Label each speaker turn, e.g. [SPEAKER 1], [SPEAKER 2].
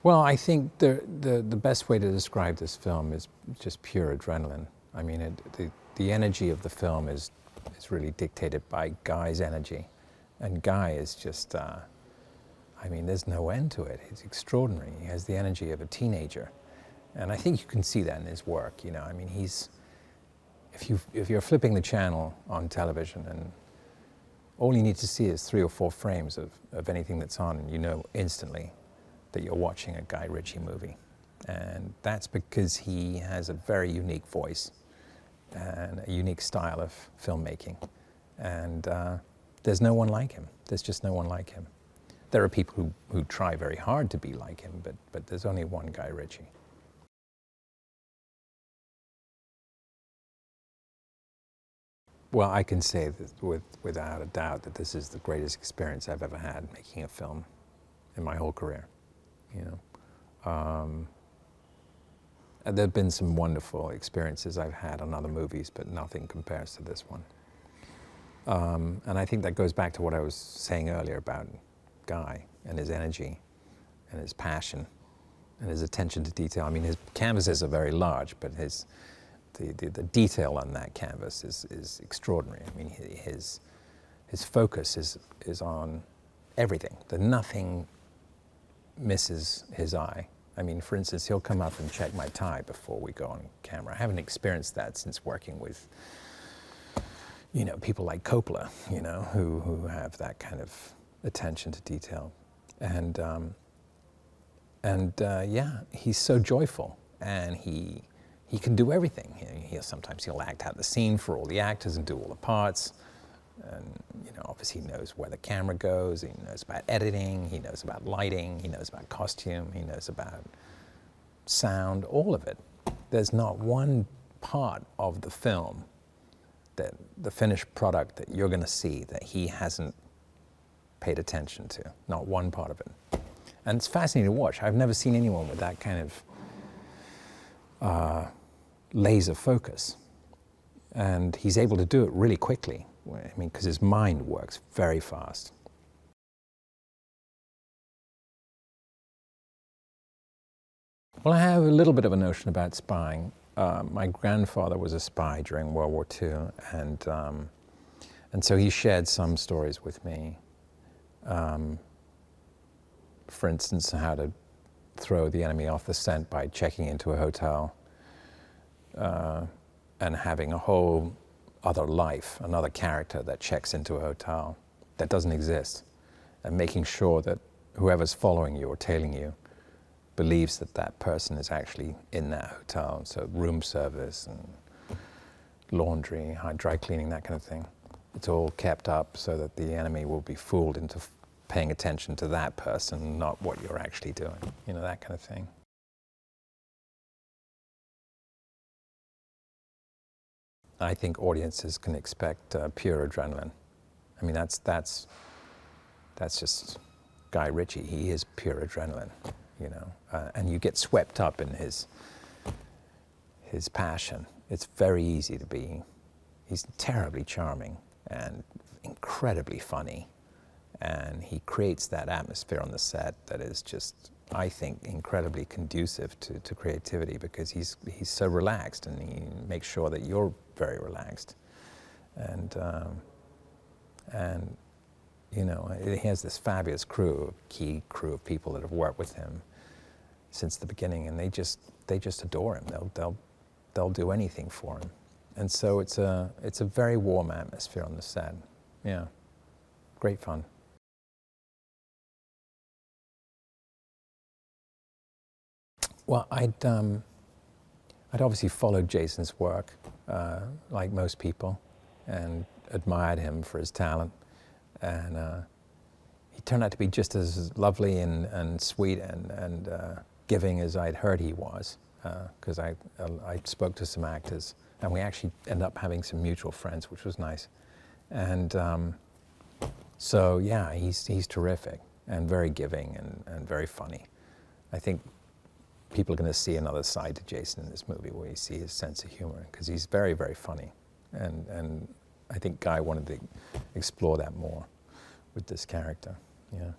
[SPEAKER 1] Well, I think the best way to describe this film is just pure adrenaline. I mean, the energy of the film is really dictated by Guy's energy. And Guy is just, I mean, there's no end to it. He's extraordinary. He has the energy of a teenager. And I think you can see that in his work, you know. I mean, if you're flipping the channel on television and all you need to see is 3 or 4 frames of anything that's on, and you know instantly that you're watching a Guy Ritchie movie. And that's because he has a very unique voice and a unique style of filmmaking. And there's no one like him. There's just no one like him. There are people who try very hard to be like him, but there's only one Guy Ritchie. Well, I can say that without a doubt that this is the greatest experience I've ever had making a film in my whole career. You know, and there have been some wonderful experiences I've had on other movies, but nothing compares to this one. And I think that goes back to what I was saying earlier about Guy and his energy and his passion and his attention to detail. I mean, his canvases are very large, but the detail on that canvas is extraordinary. I mean, his focus is on everything. That nothing misses his eye. I mean, for instance, he'll come up and check my tie before we go on camera. I haven't experienced that since working with, you know, people like Coppola, you know, who have that kind of attention to detail. And yeah, he's so joyful, and he can do everything. Sometimes he'll act out the scene for all the actors and do all the parts. And, you know, obviously he knows where the camera goes, he knows about editing, he knows about lighting, he knows about costume, he knows about sound, all of it. There's not one part of the film, that the finished product that you're going to see, that he hasn't paid attention to. Not one part of it. And it's fascinating to watch. I've never seen anyone with that kind of laser focus. And he's able to do it really quickly. I mean, because his mind works very fast. Well, I have a little bit of a notion about spying. My grandfather was a spy during World War II, and so he shared some stories with me. For instance, how to throw the enemy off the scent by checking into a hotel and having a whole other life, another character that checks into a hotel that doesn't exist, and making sure that whoever's following you or tailing you believes that that person is actually in that hotel. So room service and laundry, dry cleaning, that kind of thing. It's all kept up so that the enemy will be fooled into paying attention to that person, not what you're actually doing, you know, that kind of thing. I think audiences can expect pure adrenaline. I mean, that's just Guy Ritchie. He is pure adrenaline, you know, and you get swept up in his passion. It's very easy to be. He's terribly charming and incredibly funny, and he creates that atmosphere on the set that is just, I think, incredibly conducive to creativity, because he's so relaxed, and he makes sure that you're very relaxed, and you know, he has this fabulous key crew of people that have worked with him since the beginning, and they just adore him. They'll do anything for him, and so it's a very warm atmosphere on the set. Yeah, great fun. Well, I'd obviously followed Jason's work, like most people, and admired him for his talent. And he turned out to be just as lovely and sweet and giving as I'd heard he was, because I spoke to some actors, and we actually ended up having some mutual friends, which was nice. And so, yeah, he's terrific and very giving and very funny. I think people are going to see another side to Jason in this movie, where you see his sense of humor, because he's very, very funny. And I think Guy wanted to explore that more with this character. Yeah.